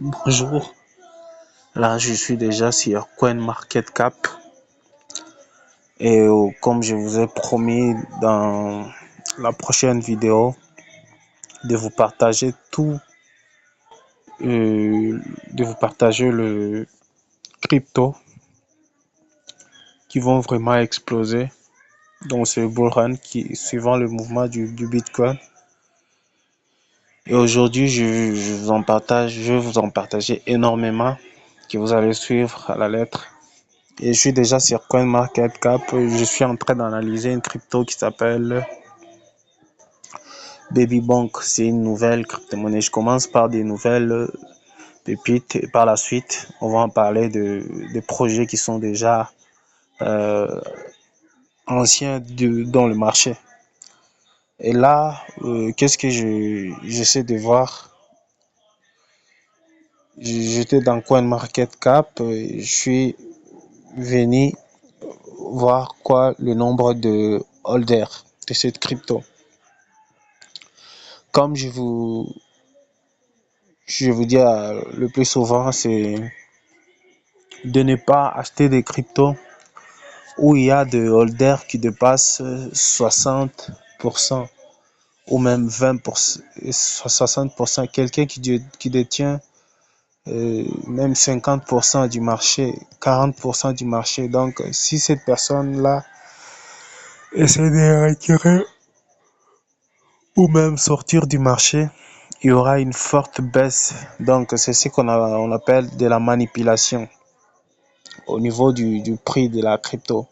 Bonjour, là je suis déjà sur CoinMarketCap et comme je vous ai promis dans la prochaine vidéo de vous partager de vous partager le crypto qui vont vraiment exploser dans ce bull run qui suivant le mouvement du Bitcoin. Et aujourd'hui je vais vous en partager énormément que vous allez suivre à la lettre. Et je suis déjà sur CoinMarketCap. Je suis en train d'analyser une crypto qui s'appelle Babybonk. C'est une nouvelle crypto-monnaie. Je commence par des nouvelles pépites et par la suite, on va en parler des projets qui sont déjà euh, anciens dans le marché. Et là, qu'est-ce que j'essaie de voir? J'étais dans CoinMarketCap. Je suis venu voir quoi le nombre de holders de cette crypto. Comme je vous dis le plus souvent, c'est de ne pas acheter des cryptos où il y a des holders qui dépassent 60% ou même 20%, 60%. Quelqu'un qui détient même 50% du marché, 40% du marché. Donc, si cette personne-là essaie de retirer ou même sortir du marché, il y aura une forte baisse. Donc, c'est ce on appelle de la manipulation au niveau du prix de la crypto.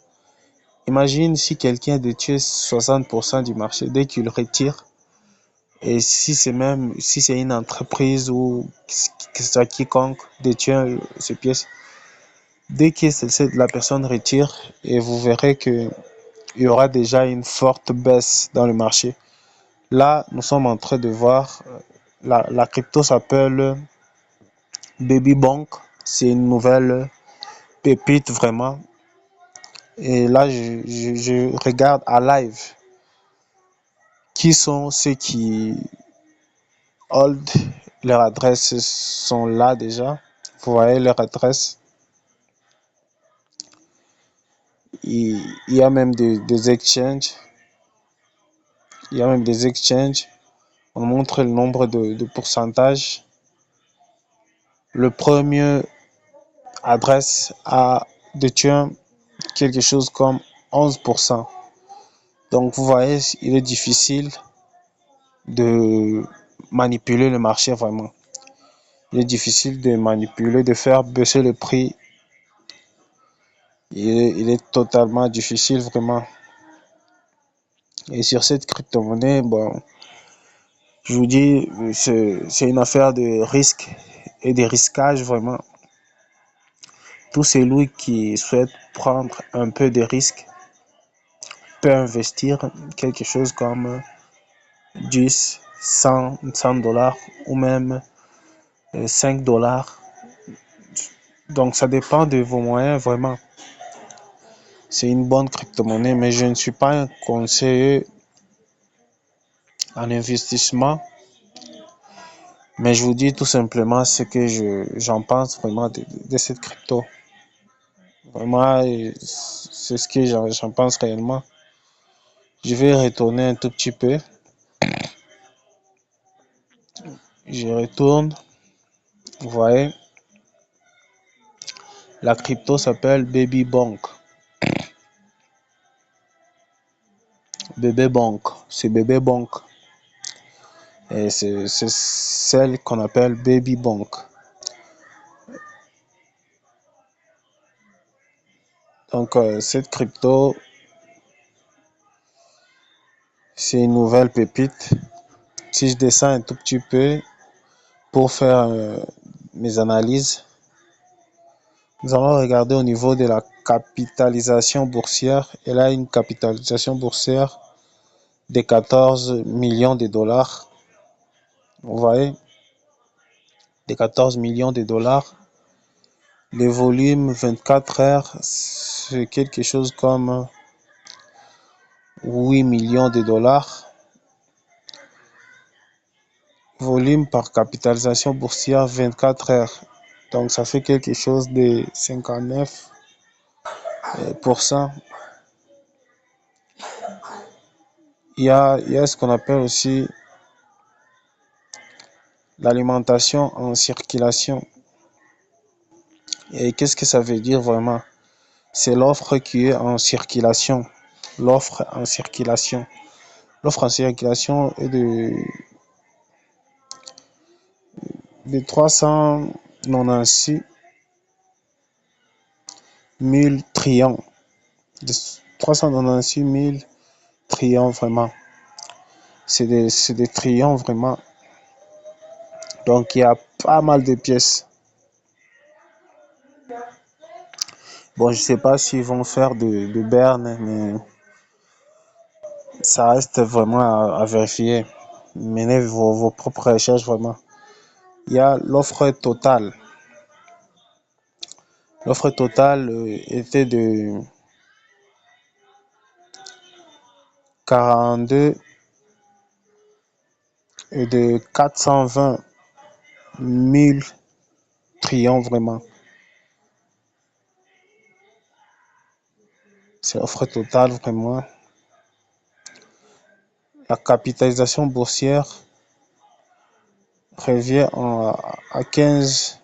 Imagine si quelqu'un détient 60% du marché dès qu'il retire, et si c'est une entreprise ou quiconque détient ces pièces, dès que la personne retire, et vous verrez que il y aura déjà une forte baisse dans le marché. Là, nous sommes en train de voir la crypto s'appelle Babybonk. C'est une nouvelle pépite vraiment. Et là, je regarde à live qui sont ceux qui hold. Leurs adresses sont là déjà. Vous voyez leur adresse. Il y a même des exchanges. Il y a même des exchanges. On montre le nombre de pourcentages. Le premier adresse a détient quelque chose comme 11%. Donc vous voyez, il est difficile de manipuler le marché vraiment. Il est difficile de manipuler, de faire baisser le prix. Il est totalement difficile vraiment. Et sur cette crypto-monnaie, bon, je vous dis, c'est une affaire de risque et de risquage vraiment. Tout celui qui souhaite prendre un peu de risque peut investir quelque chose comme 10, 100 dollars ou même 5 dollars. Donc ça dépend de vos moyens vraiment. C'est une bonne crypto-monnaie, mais je ne suis pas un conseiller en investissement. Mais je vous dis tout simplement ce que j'en pense vraiment de cette crypto. Vraiment, c'est ce que j'en pense réellement. Je vais retourner un tout petit peu. Je retourne. Vous voyez, la crypto s'appelle Babybonk. Babybonk, c'est Babybonk. Et c'est celle qu'on appelle Babybonk. Donc, cette crypto, c'est une nouvelle pépite. Si je descends un tout petit peu pour faire mes analyses, nous allons regarder au niveau de la capitalisation boursière. Elle a une capitalisation boursière de 14 millions de dollars. Vous voyez, de 14 millions de dollars. Le volume 24 heures, c'est quelque chose comme 8 millions de dollars. Vous volume par capitalisation boursière 24 heures. Donc ça fait quelque chose de 59%. Il y a ce qu'on appelle aussi l'alimentation en circulation. Et qu'est-ce que ça veut dire vraiment? C'est l'offre qui est en circulation. L'offre en circulation. L'offre en circulation est de 396 000 trillions. De 396 000 trillions vraiment. C'est des trillions vraiment. Donc il y a pas mal de pièces. Bon, je sais pas s'ils vont faire de Berne, mais ça reste vraiment à vérifier. Menez vos propres recherches vraiment. Il y a l'offre totale. L'offre totale était de 42 et de 420 000 trillions vraiment. C'est l'offre totale vraiment. La capitalisation boursière revient à 15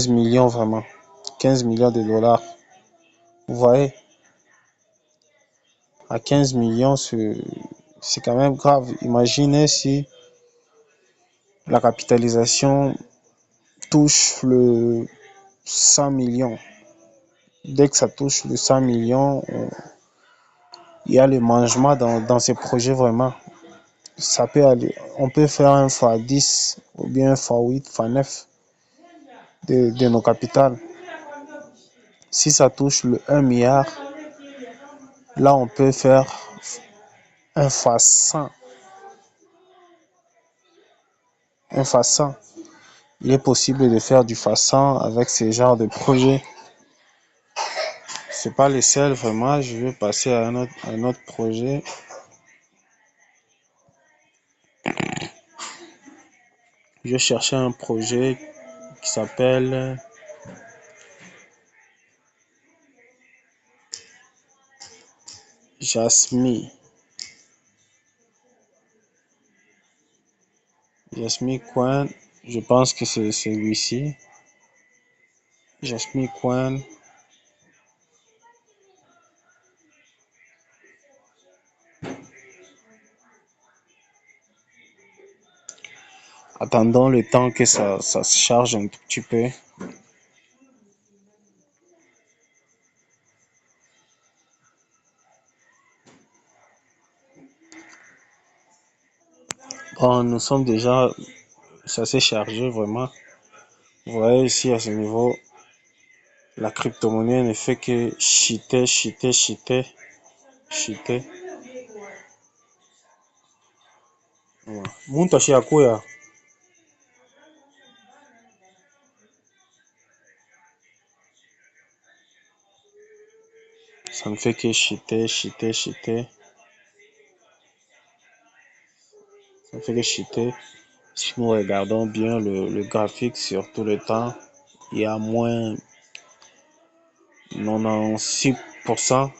millions vraiment. 15 millions de dollars. Vous voyez, à 15 millions, c'est quand même grave. Imaginez si la capitalisation touche le 100 millions. Dès que ça touche le 100 millions, il y a le management dans ces projets vraiment. Ça peut aller, on peut faire un fois 10 ou bien un fois 8, fois 9 de nos capitales. Si ça touche le 1 milliard, là on peut faire un fois 100. Un fois 100. Il est possible de faire du fois 100 avec ce genre de projet. C'est pas le seul vraiment. Je vais passer à un autre projet. Je vais chercher un projet qui s'appelle Jasmine. Jasmine Coin. Je pense que c'est celui-ci. Jasmine Coin. Attendons le temps que ça se charge un tout petit peu. Bon, nous sommes déjà, ça s'est chargé vraiment. Vous voyez ici à ce niveau, la crypto-monnaie ne fait que chuter, chuter, chuter, chuter. Muntu ashakuya. Ça ne fait que chuter, chuter, chuter. Ça ne fait que chuter. Si nous regardons bien le graphique sur tout le temps, il y a moins 96%.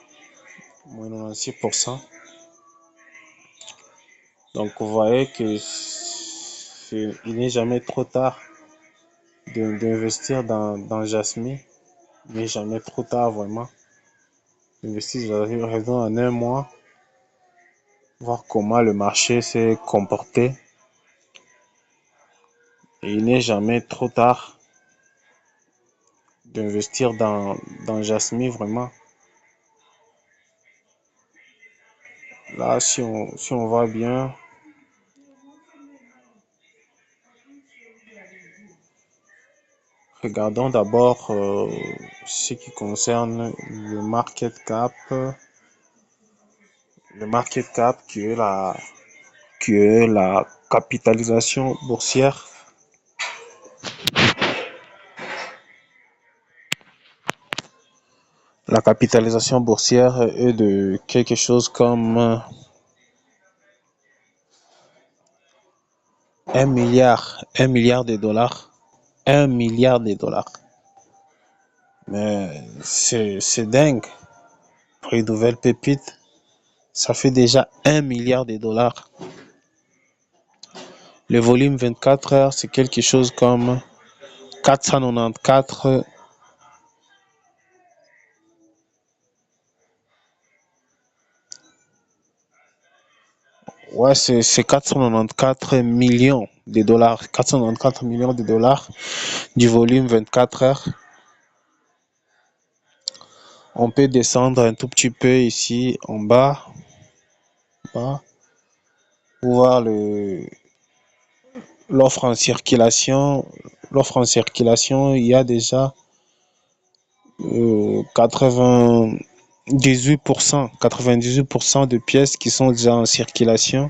Moins 96%. Donc vous voyez que il n'est jamais trop tard d'investir dans Jasmine. Il n'est jamais trop tard vraiment. Investir raison en un mois, voir comment le marché s'est comporté. Et il n'est jamais trop tard d'investir dans Jasmine vraiment. Là, si on va bien, regardons d'abord ce qui concerne le market cap. Le market cap qui est la capitalisation boursière. La capitalisation boursière est de quelque chose comme un milliard de dollars. 1 milliard de dollars. Mais c'est dingue. Pour une nouvelle pépite, ça fait déjà 1 milliard de dollars. Le volume 24 heures, c'est quelque chose comme 494. Ouais, c'est 494 millions de dollars. 494 millions de dollars du volume 24 heures. On peut descendre un tout petit peu ici en bas, pour voir l'offre en circulation. L'offre en circulation, il y a déjà 98% de pièces qui sont déjà en circulation.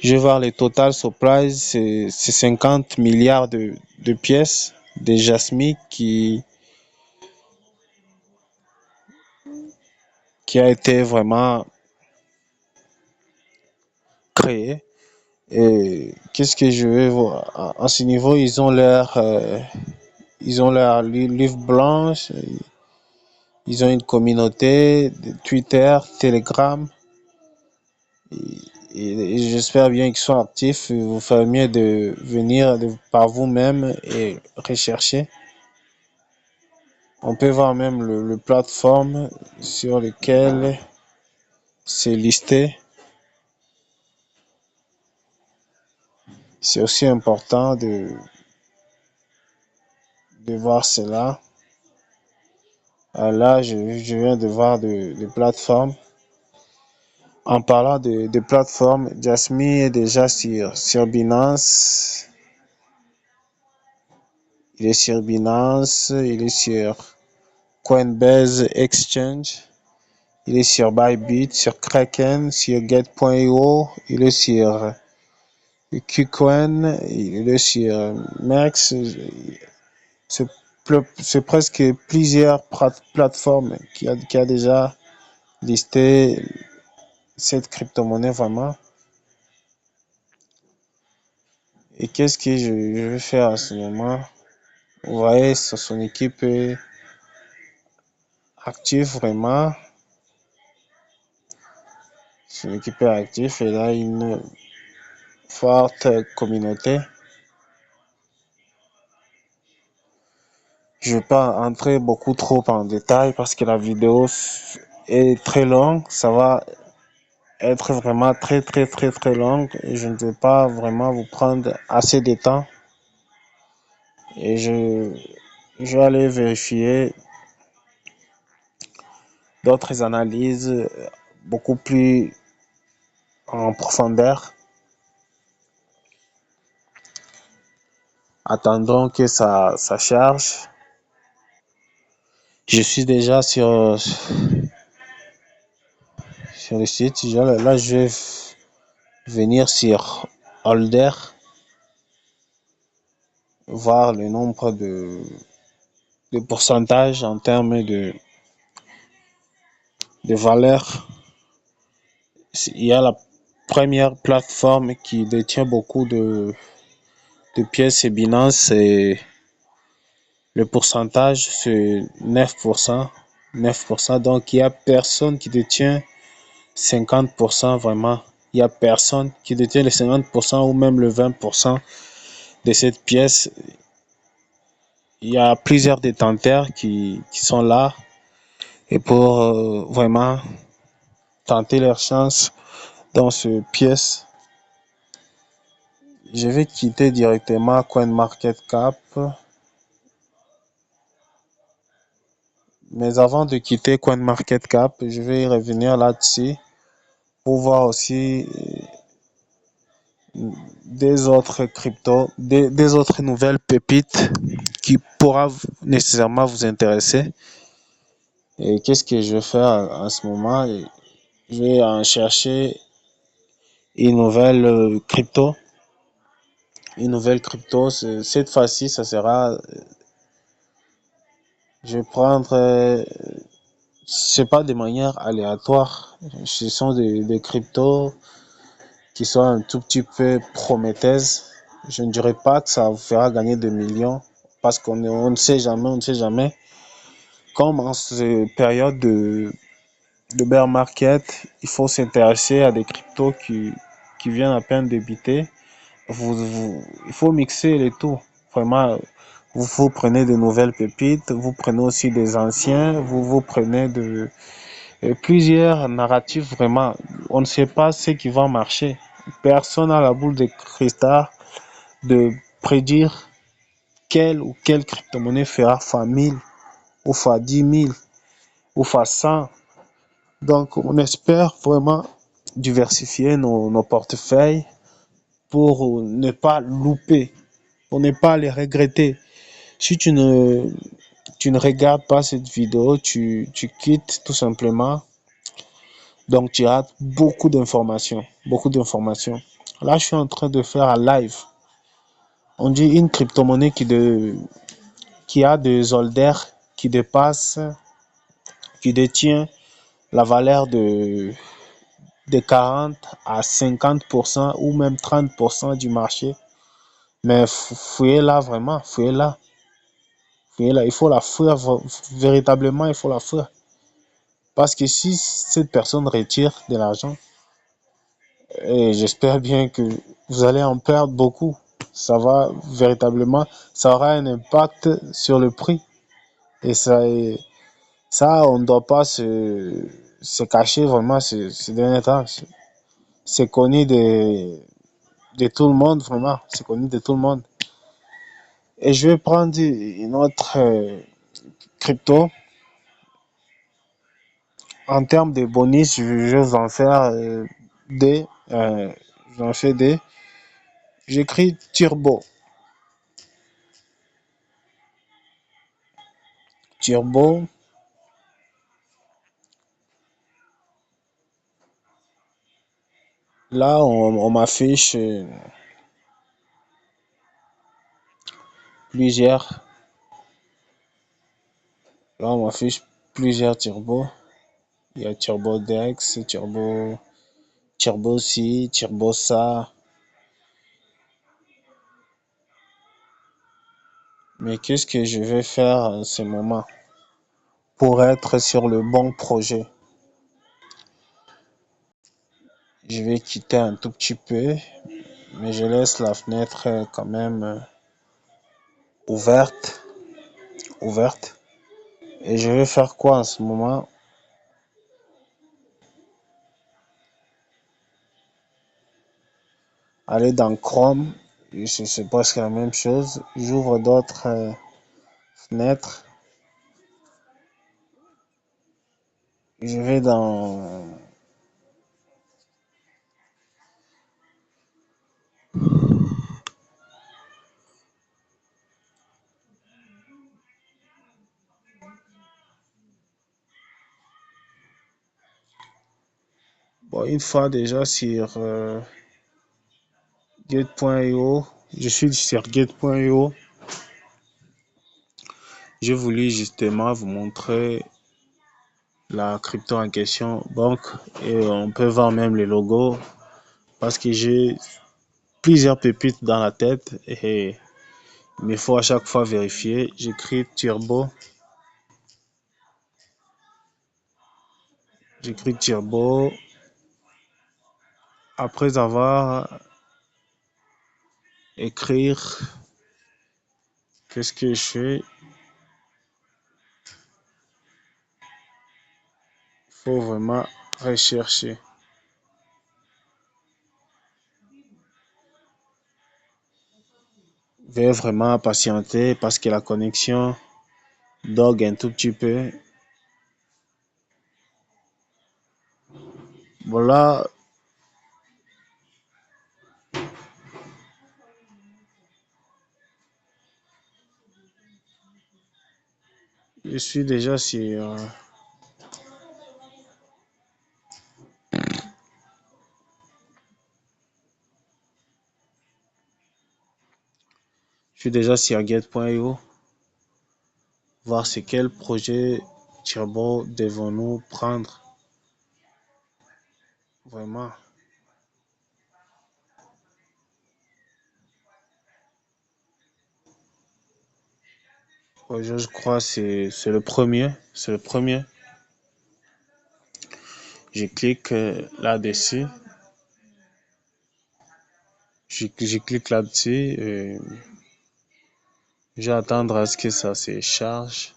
Je vais voir les total supplies, c'est 50 milliards de pièces de Jasmine qui a été vraiment créé. Et qu'est-ce que je veux voir? À ce niveau, ils ont leur livre blanche, ils ont une communauté de Twitter, Telegram, et j'espère bien qu'ils sont actifs. Vous ferez mieux de venir par vous-même et rechercher. On peut voir même le plateforme sur lequel c'est listé. C'est aussi important de voir cela. Là, je viens de voir de plateformes. En parlant de plateformes, Jasmine est déjà sur Binance. Il est sur Binance, il est sur Coinbase Exchange, il est sur Bybit, sur Kraken, sur Get.io, il est sur KuCoin, il est sur Mex. C'est presque plusieurs plateformes qui a déjà listé cette crypto-monnaie vraiment. Et qu'est-ce que je vais faire à ce moment? Vous voyez, son équipe est active vraiment. Son équipe est active et là, une forte communauté. Je ne vais pas entrer beaucoup trop en détail parce que la vidéo est très longue. Ça va être vraiment très longue et je ne vais pas vraiment vous prendre assez de temps. Et je vais aller vérifier d'autres analyses beaucoup plus en profondeur. Attendons que ça charge. Je suis déjà sur le site. Là, je vais venir sur Holder, voir le nombre de pourcentage en termes de valeur. Il y a la première plateforme qui détient beaucoup de pièces, c'est Binance, et le pourcentage c'est 9%. 9%. Donc il n'y a personne qui détient 50% vraiment. Il n'y a personne qui détient les 50% ou même le 20% de cette pièce. Il y a plusieurs détenteurs qui sont là et pour vraiment tenter leur chance dans ce pièce. Je vais quitter directement CoinMarketCap. Mais avant de quitter CoinMarketCap, je vais y revenir là-dessus pour voir aussi des autres cryptos, des autres nouvelles pépites qui pourra nécessairement vous intéresser. Et qu'est-ce que je vais faire en ce moment? Je vais en chercher une nouvelle crypto. Une nouvelle crypto. Cette fois-ci, ça sera. Je vais prendre. C'est pas de manière aléatoire. Ce sont des cryptos qui sont un tout petit peu prometteuses. Je ne dirais pas que ça vous fera gagner des millions parce on ne sait jamais, on ne sait jamais. Comme en cette période de bear market, il faut s'intéresser à des cryptos qui viennent à peine débuter. Il faut mixer les tout. Vraiment, vous prenez de nouvelles pépites, vous prenez aussi des anciens, vous prenez plusieurs narratifs. Vraiment, on ne sait pas ce qui va marcher. Personne n'a la boule de cristal de prédire quelle ou quelle crypto-monnaie fera fois 1000 ou fois 10 000 ou fois 100. Donc, on espère vraiment diversifier nos portefeuilles pour ne pas louper, pour ne pas les regretter. Si tu ne regardes pas cette vidéo, tu quittes tout simplement. Donc, tu as beaucoup d'informations, beaucoup d'informations. Là, je suis en train de faire un live. On dit une crypto-monnaie qui a des holders qui dépassent, qui détient la valeur de 40 à 50% ou même 30% du marché. Mais fouillez-la vraiment, fouillez-la. Fouillez-la. Il faut la fouiller, véritablement, il faut la fouiller. Parce que si cette personne retire de l'argent, et j'espère bien que vous allez en perdre beaucoup, ça va véritablement, ça aura un impact sur le prix. Et ça on ne doit pas se cacher vraiment ce dernier temps. C'est connu de tout le monde, vraiment. C'est connu de tout le monde. Et je vais prendre une autre crypto. En termes de bonus, je vais vous en faire des. J'en fais des. J'écris Turbo. Turbo. Là, on m'affiche plusieurs. Là, on m'affiche plusieurs turbos. Il y a Turbo Dex, Turbo ci, Turbo ça. Mais qu'est-ce que je vais faire en ce moment pour être sur le bon projet? Je vais quitter un tout petit peu, mais je laisse la fenêtre quand même ouverte, ouverte. Et je vais faire quoi en ce moment? Aller dans Chrome, c'est presque la même chose. J'ouvre d'autres fenêtres. Je vais dans bon, une fois déjà sur Gate.io, je suis sur Gate.io. J'ai voulu justement vous montrer la crypto en question. Donc, et on peut voir même les logos parce que j'ai plusieurs pépites dans la tête et il faut à chaque fois vérifier. J'écris Turbo. J'écris Turbo. Après avoir écrire, qu'est-ce que je fais? Il faut vraiment rechercher. Veuillez vraiment patienter parce que la connexion dogue un tout petit peu. Voilà, je suis déjà sur, Get.io. Voir c'est quel projet Turbo devons-nous prendre vraiment. je crois que c'est le premier. C'est le premier. Je clique là-dessus. Je clique là-dessus. Je vais attendre à ce que ça se charge.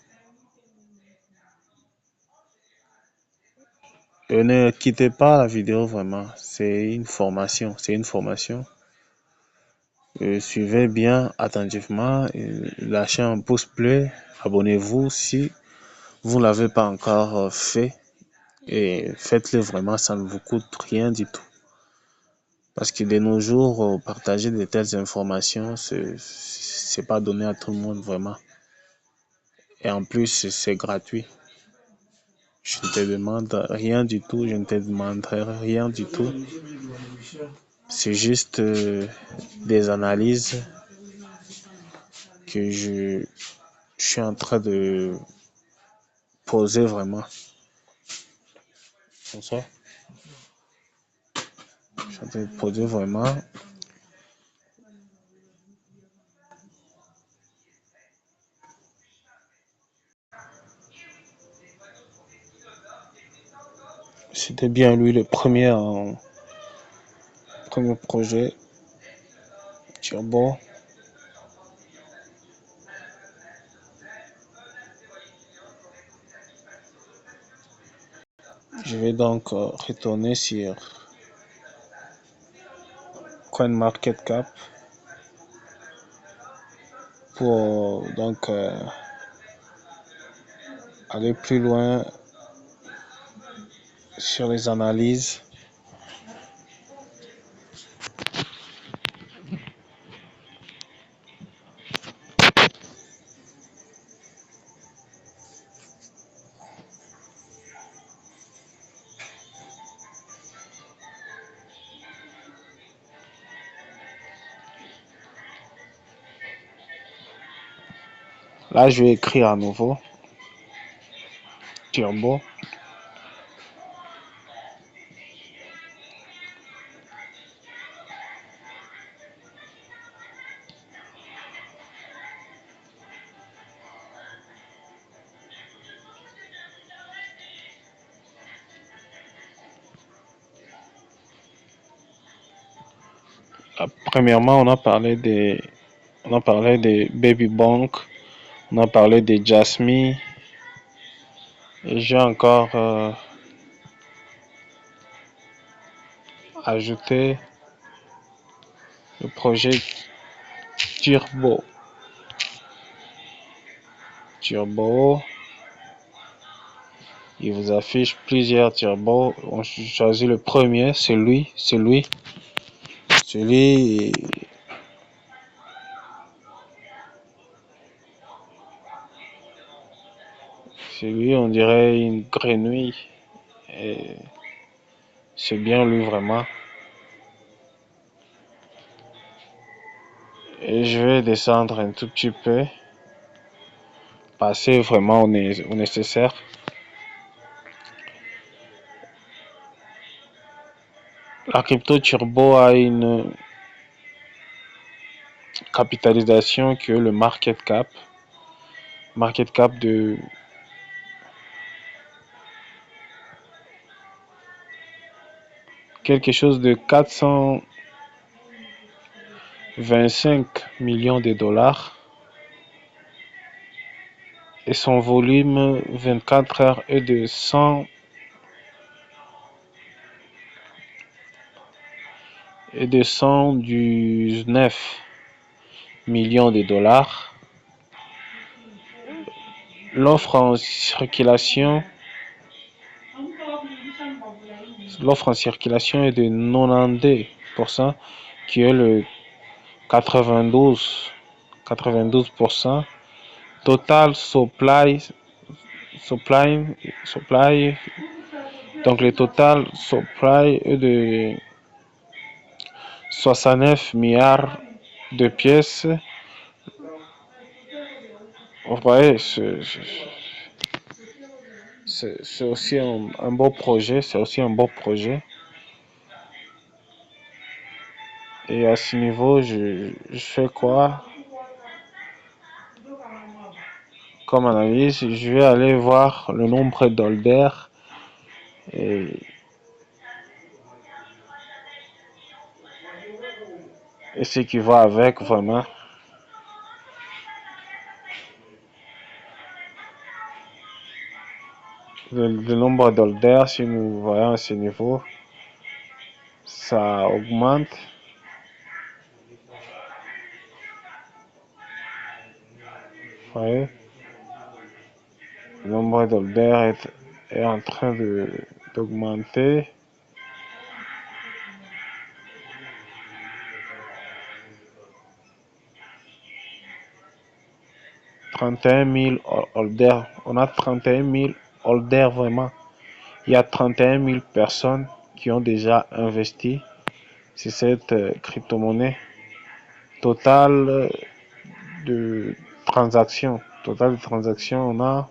Ne quittez pas la vidéo vraiment. C'est une formation. C'est une formation. Suivez bien attentivement. Lâchez un pouce bleu. Abonnez-vous si vous ne l'avez pas encore fait. Et faites-le vraiment, ça ne vous coûte rien du tout. Parce que de nos jours, partager de telles informations, c'est pas donné à tout le monde vraiment. Et en plus, c'est gratuit. Je ne te demande rien du tout, je ne te demanderai rien du tout. C'est juste des analyses que je suis en train de poser vraiment. Bonsoir. Je suis en train de poser vraiment. C'était bien lui le premier premier projet. Turbo. Je vais donc retourner sur CoinMarketCap pour donc aller plus loin sur les analyses. Là, je vais écrire à nouveau Turbo. Premièrement, on a parlé des Baby Bank, on a parlé des Jasmine. Et j'ai encore ajouté le projet Turbo. Turbo. Il vous affiche plusieurs turbos. On choisit le premier, celui. Celui, on dirait une grenouille. Et c'est bien lui vraiment. Et je vais descendre un tout petit peu. Passer vraiment au nécessaire. La crypto turbo a une capitalisation que le market cap de quelque chose de 425 millions de dollars et son volume 24 heures est de 119 millions de dollars. L'offre en circulation est de 92%, qui est le 92%. Total supply, donc le total supply est de 69 milliards de pièces. Vous voyez, c'est aussi un beau projet, Et à ce niveau, je fais quoi? comme analyse, je vais aller voir le nombre d'holder et, ce qui va avec vraiment. Le nombre d'holders, si nous voyons à ce niveau, ça augmente. Vous voyez, le nombre d'holders est en train d'augmenter. « 31 000 holders. On a 31 000 holders vraiment. Il y a 31 000 personnes qui ont déjà investi sur cette crypto-monnaie. Total de transactions. On a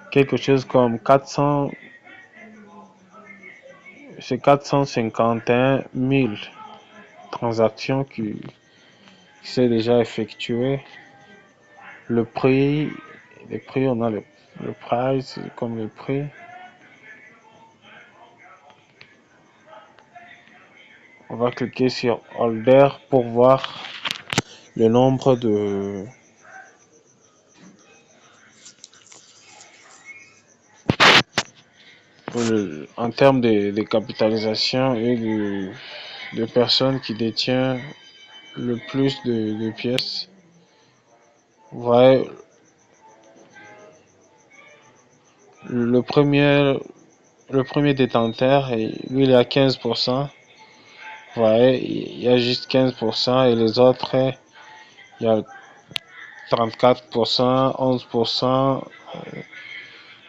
quelque chose comme 451 000 transactions qui s'est déjà effectué. Le prix, on a le price comme le prix. On va cliquer sur Holder pour voir le nombre de en termes de capitalisation et de personnes qui détiennent le plus de pièces. Vous voyez, le premier détenteur, lui, il est à 15%. Vous voyez, il y a juste 15% et les autres, il y a 34%, 11%.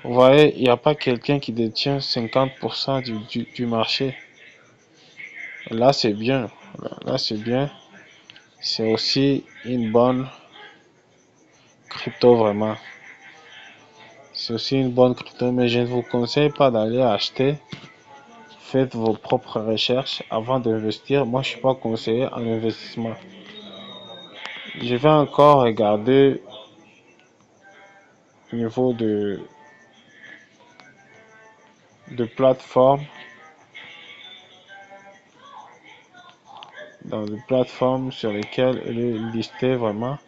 Vous voyez, il n'y a pas quelqu'un qui détient 50% du marché. Là, c'est bien. Là, c'est bien. C'est aussi une bonne crypto, vraiment. C'est aussi une bonne crypto, mais je ne vous conseille pas d'aller acheter. Faites vos propres recherches avant d'investir. Moi, je ne suis pas conseillé en investissement. Je vais encore regarder au niveau de plateforme. Dans les plateformes sur lesquelles elle est listée vraiment.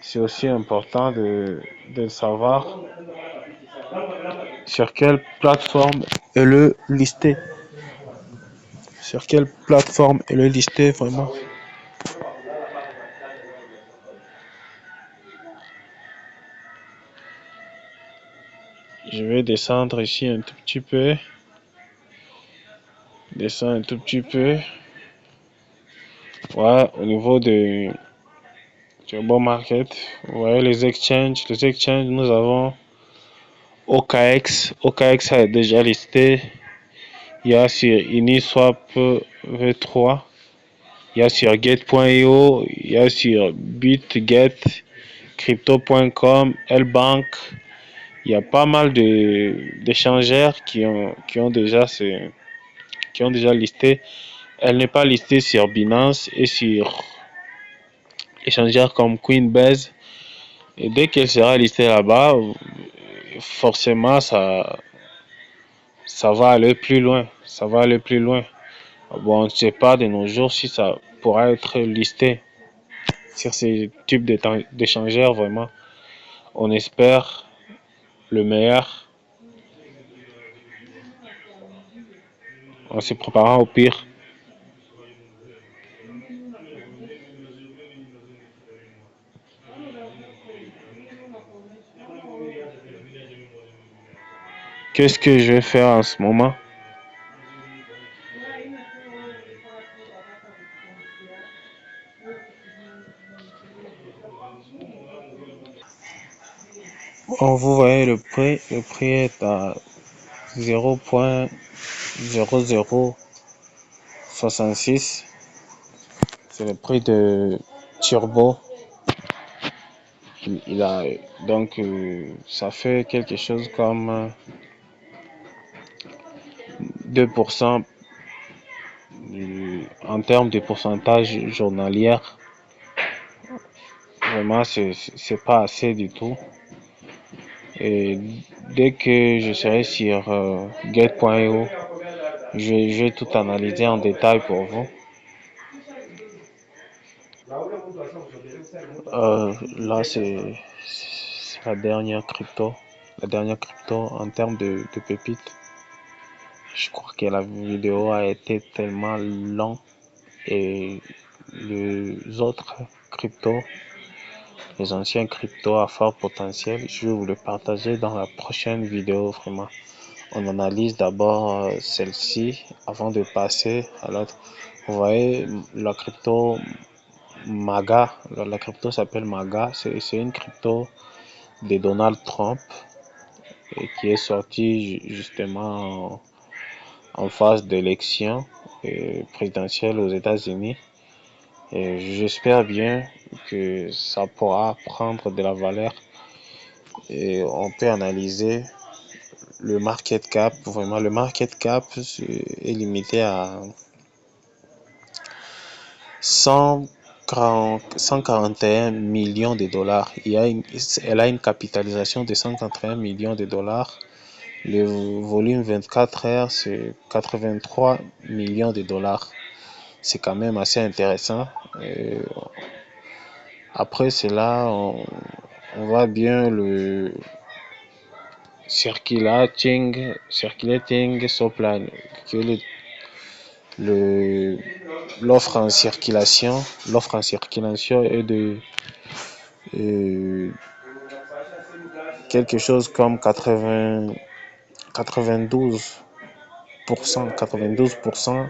C'est aussi important de savoir sur quelle plateforme elle est listée. Sur quelle plateforme elle est listée vraiment. Je vais descendre ici un tout petit peu. Descendre un tout petit peu. Ouais, au niveau de Turbo Market, vous voyez les exchanges. Les exchanges, nous avons OKX. OKX est déjà listé. Il y a sur Uniswap V3. Il y a sur Get.io. Il y a sur BitGet, Crypto.com, Lbank. Il y a pas mal d'échangeurs qui ont déjà listé. Elle n'est pas listée sur Binance et sur échangeurs comme Coinbase. Et dès qu'elle sera listée là-bas, forcément ça va aller plus loin. Ça va aller plus loin. Bon, on ne sait pas de nos jours si ça pourra être listé sur ces types d'échangeurs vraiment. On espère le meilleur en se préparant au pire. Qu'est-ce que je vais faire en ce moment? Bon, vous voyez le prix est à 0.0066. C'est le prix de Turbo. Il a donc ça fait quelque chose comme 2% en termes de pourcentage journalière. vraiment, c'est pas assez du tout. Et dès que je serai sur get.io, je vais tout analyser en détail pour vous. Là, c'est la dernière crypto. La dernière crypto en termes de pépites. Je crois que la vidéo a été tellement longue et les autres cryptos, les anciens cryptos à fort potentiel, je vais vous le partager dans la prochaine vidéo vraiment. On analyse d'abord celle-ci avant de passer à l'autre. Vous voyez, la crypto MAGA, la crypto s'appelle MAGA, c'est une crypto de Donald Trump et qui est sortie justement en phase d'élection présidentielle aux États-Unis. Et j'espère bien que ça pourra prendre de la valeur et on peut analyser le market cap. Vraiment, le market cap est limité à 141 millions de dollars. Elle a une capitalisation de 141 millions de dollars. Le volume 24 heures, c'est 83 millions de dollars. C'est quand même assez intéressant. Après cela, on voit bien le circulating supply, que l'offre en circulation est de quelque chose comme 92%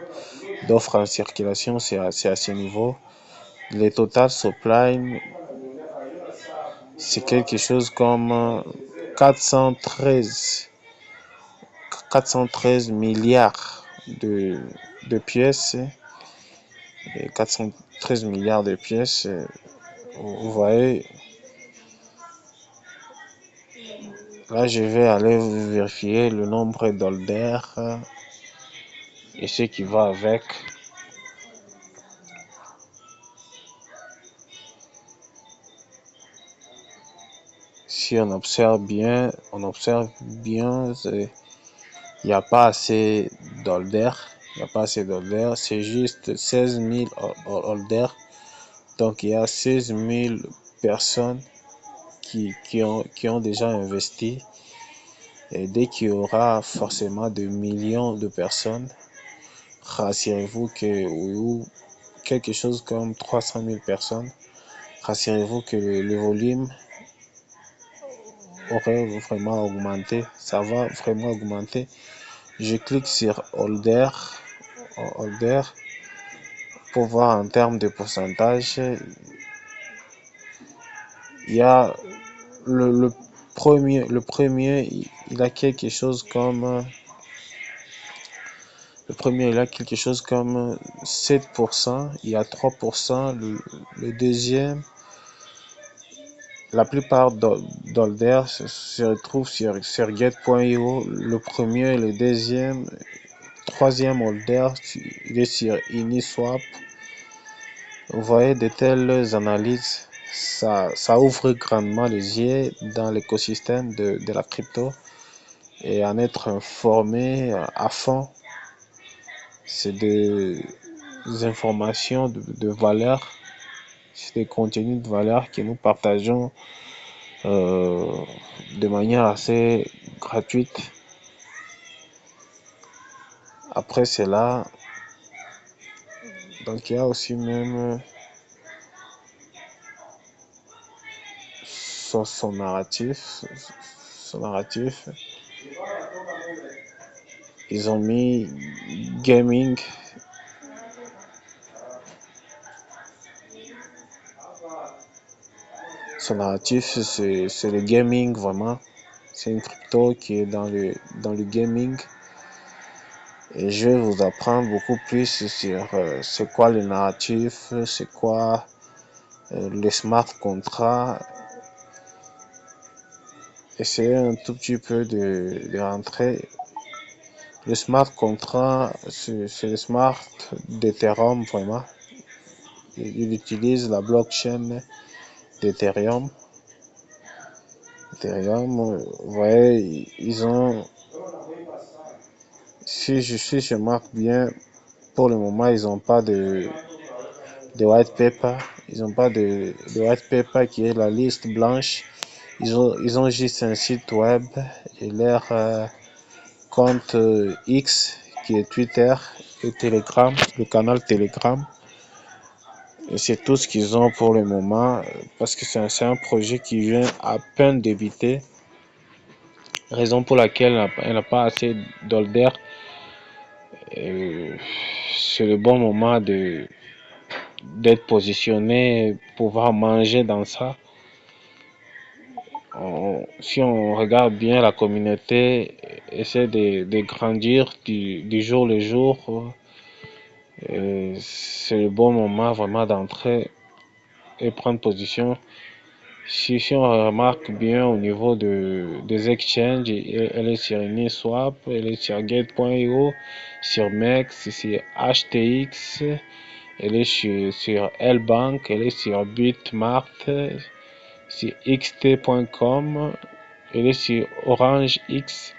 d'offres en circulation, c'est à ce niveau. Le total supply, c'est quelque chose comme 413 milliards de pièces. Et 413 milliards de pièces. Vous voyez, là je vais aller vérifier le nombre d'holders et ce qui va avec. Si on observe bien, il n'y a pas assez d'holders. C'est juste 16 000 holders. Donc il y a 16 000 personnes qui ont déjà investi. Et dès qu'il y aura forcément des millions de personnes, rassurez-vous que, ou quelque chose comme 300 000 personnes, rassurez-vous que le volume aurait vraiment augmenté. Ça va vraiment augmenter. Je clique sur holder pour voir en termes de pourcentage. Il y a le premier, il a quelque chose comme le premier il a quelque chose comme 7%, il y a 3%, le deuxième, la plupart d'holders se retrouvent sur get.io, le premier et le deuxième, troisième holder, il est sur Uniswap. Vous voyez, de telles analyses, ça ouvre grandement les yeux dans l'écosystème de la crypto et en être informé à fond. C'est des informations de valeur, c'est des contenus de valeur que nous partageons de manière assez gratuite. Après cela, donc il y a aussi même son narratif. Ils ont mis gaming. Son narratif, c'est le gaming vraiment. C'est une crypto qui est dans le gaming. Et je vais vous apprendre beaucoup plus sur c'est quoi le narratif, c'est quoi le smart contract. Essayez un tout petit peu de rentrer. Le smart contract, c'est le smart d'Ethereum vraiment. Il utilise la blockchain d'Ethereum. Vous voyez, ils ont, si je marque bien, pour le moment, ils n'ont pas de white paper. Ils n'ont pas de white paper qui est la liste blanche. Ils ont juste un site web et leur compte X qui est Twitter et Telegram, le canal Telegram. Et c'est tout ce qu'ils ont pour le moment parce que c'est un projet qui vient à peine débuter. Raison pour laquelle elle n'a pas assez d'holder. C'est le bon moment d'être positionné, pouvoir manger dans ça. Si on regarde bien, la communauté essaie de grandir du jour le jour. C'est le bon moment vraiment d'entrer et prendre position. Si on remarque bien au niveau des exchanges, elle est sur Uniswap, elle est sur Gate.io, sur MEX, sur HTX, elle est sur Lbank, elle est sur Bitmart, sur xt.com, elle est sur OrangeX.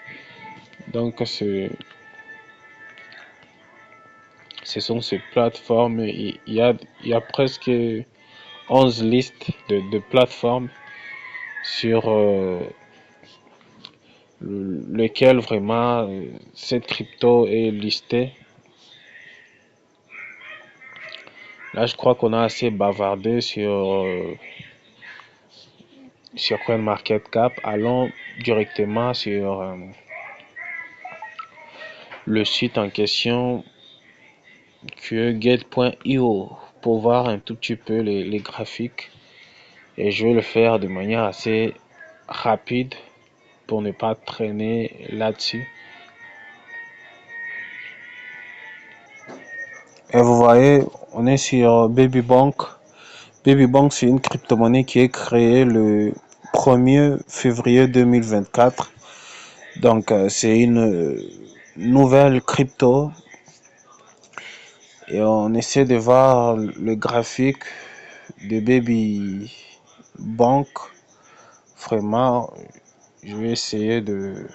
Donc ce sont ces plateformes. Il y a presque 11 listes de plateformes sur lequel vraiment cette crypto est listée. Là, je crois qu'on a assez bavardé sur CoinMarketCap. Allons directement sur le site en question, qui est Gate.io, pour voir un tout petit peu les graphiques. Et je vais le faire de manière assez rapide pour ne pas traîner là-dessus. Et vous voyez, on est sur Babybank. Babybank, c'est une crypto-monnaie qui est créée le 1er février 2024. Donc, c'est une nouvelle crypto. Et on essaie de voir le graphique de Babybank. Vraiment, je vais essayer de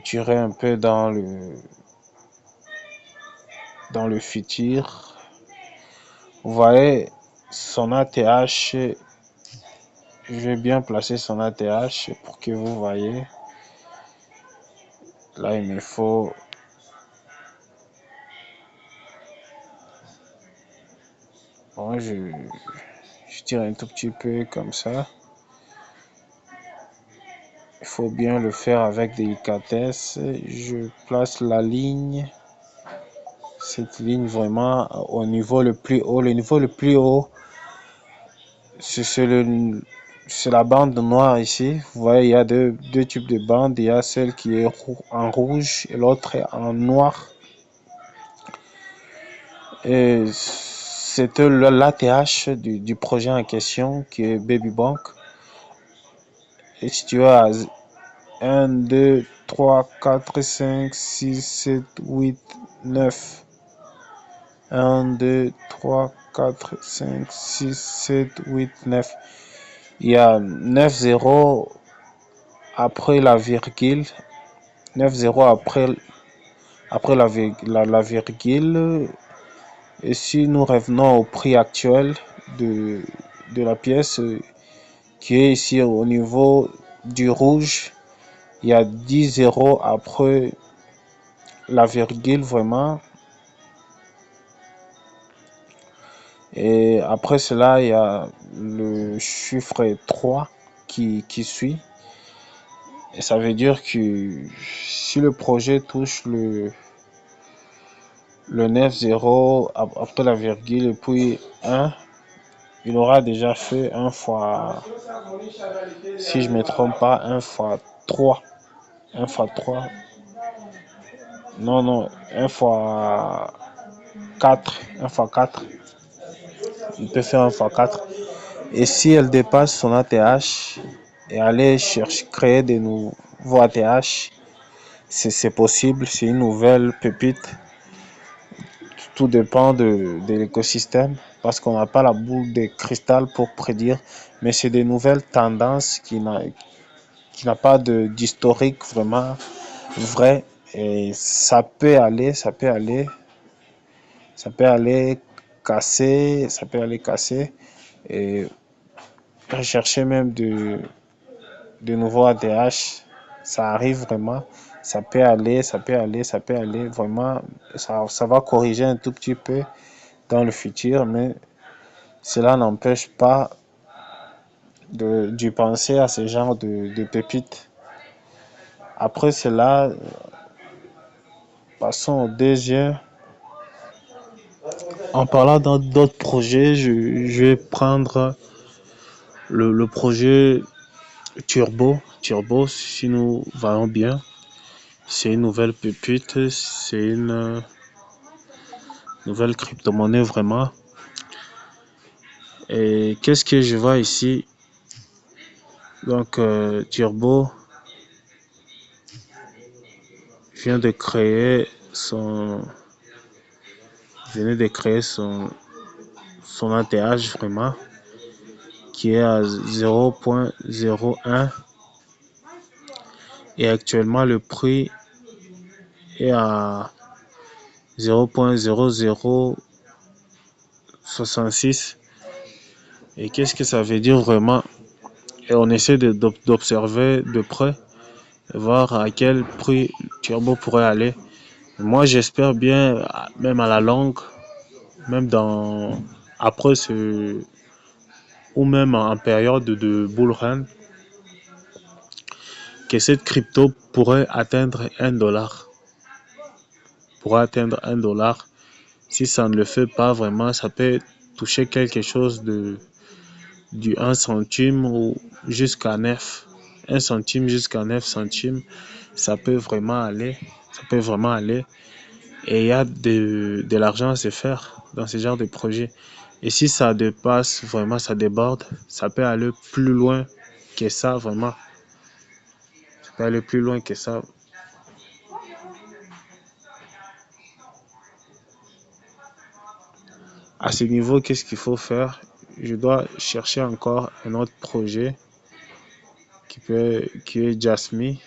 tirer un peu dans le futur. Vous voyez son ATH. Je vais bien placer son ATH pour que vous voyez. Là, il me faut bon, je tire un tout petit peu comme ça. Il faut bien le faire avec délicatesse. Je place la ligne. Cette ligne vraiment au niveau le plus haut. Le niveau le plus haut, c'est la bande noire ici. Vous voyez, il y a deux types de bandes. Il y a celle qui est en rouge et l'autre est en noir. Et c'est l'ATH du projet en question qui est Babybank. Et si tu as 1, 2, 3, 4, 5, 6, 7, 8, 9. 1, 2, 3, 4, 5, 6, 7, 8, 9. Il y a 9 zéros après la virgule. 9 zéros après la virgule. Et si nous revenons au prix actuel de la pièce, qui est ici au niveau du rouge, il y a 10 zéros après la virgule vraiment. Et après cela, il y a le chiffre 3 qui suit. Et ça veut dire que si le projet touche le 9,0 après la virgule et puis 1, il aura déjà fait 1 fois, si je ne me trompe pas, 1 fois 3. 1 fois 3. Non, 1 fois 4. 1 fois 4. Il peut faire 1 fois 4. Et si elle dépasse son ATH et aller chercher, créer des nouveaux ATH, c'est possible, c'est une nouvelle pépite. Tout dépend de l'écosystème parce qu'on n'a pas la boule de cristal pour prédire, mais c'est des nouvelles tendances qui n'a pas d'historique vraiment vrai et ça peut aller casser et rechercher même de nouveaux ADH, ça arrive vraiment, ça peut aller vraiment, ça va corriger un tout petit peu dans le futur, mais cela n'empêche pas d'y penser à ce genre de pépites. Après cela, passons au deuxième. En parlant d'autres projets, je vais prendre le projet Turbo. Turbo, si nous voyons bien, c'est une nouvelle pépite, c'est une nouvelle crypto-monnaie vraiment. Et qu'est-ce que je vois ici? Donc, Turbo vient de créer venait de créer son ATH vraiment, qui est à 0.01 et actuellement le prix est à 0.0066. Et qu'est-ce que ça veut dire vraiment? Et on essaie d'observer de près, voir à quel prix Turbo pourrait aller. Moi, j'espère bien, même à la longue, même après ou même en période de bull run, que cette crypto pourrait atteindre $1. Pourrait atteindre $1. Si ça ne le fait pas vraiment, ça peut toucher quelque chose du 1 centime ou jusqu'à 9. 1 centime jusqu'à 9 centimes, ça peut vraiment aller. Ça peut vraiment aller. Et il y a de l'argent à se faire dans ce genre de projet. Et si ça dépasse, vraiment, ça déborde, ça peut aller plus loin que ça, vraiment. Ça peut aller plus loin que ça. À ce niveau, qu'est-ce qu'il faut faire? Je dois chercher encore un autre projet qui est Jasmy.